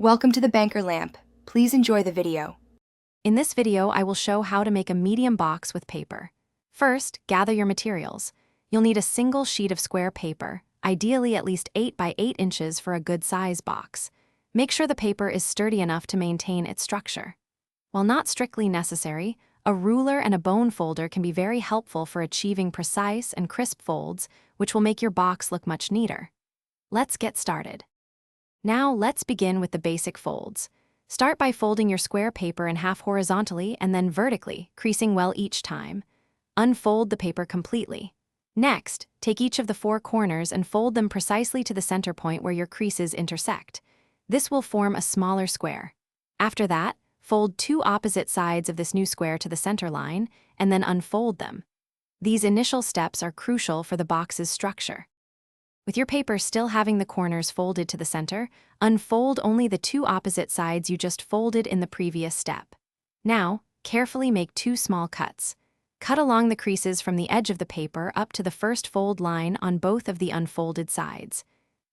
Welcome to the Banker Lamp. Please enjoy the video. In this video, I will show how to make a medium box with paper. First, gather your materials. You'll need a single sheet of square paper, ideally at least 8 by 8 inches for a good size box. Make sure the paper is sturdy enough to maintain its structure. While not strictly necessary, a ruler and a bone folder can be very helpful for achieving precise and crisp folds, which will make your box look much neater. Let's get started. Now let's begin with the basic folds. Start by folding your square paper in half horizontally and then vertically, creasing well each time. Unfold the paper completely. Next, take each of the 4 corners and fold them precisely to the center point where your creases intersect. This will form a smaller square. After that, fold 2 opposite sides of this new square to the center line and then unfold them. These initial steps are crucial for the box's structure. With your paper still having the corners folded to the center, unfold only the 2 opposite sides you just folded in the previous step. Now, carefully make 2 small cuts. Cut along the creases from the edge of the paper up to the first fold line on both of the unfolded sides.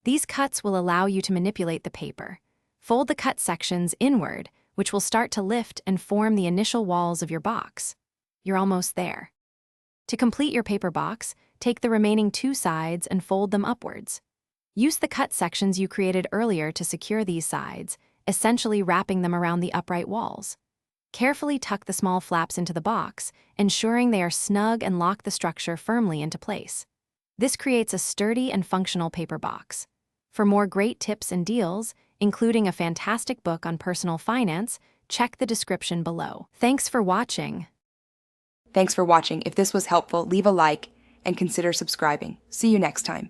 These cuts will allow you to manipulate the paper. Fold the cut sections inward, which will start to lift and form the initial walls of your box. You're almost there. To complete your paper box, take the remaining 2 sides and fold them upwards. Use the cut sections you created earlier to secure these sides, essentially wrapping them around the upright walls. Carefully tuck the small flaps into the box, ensuring they are snug and lock the structure firmly into place. This creates a sturdy and functional paper box. For more great tips and deals, including a fantastic book on personal finance, check the description below. Thanks for watching. Thanks for watching. If this was helpful, leave a like and consider subscribing. See you next time.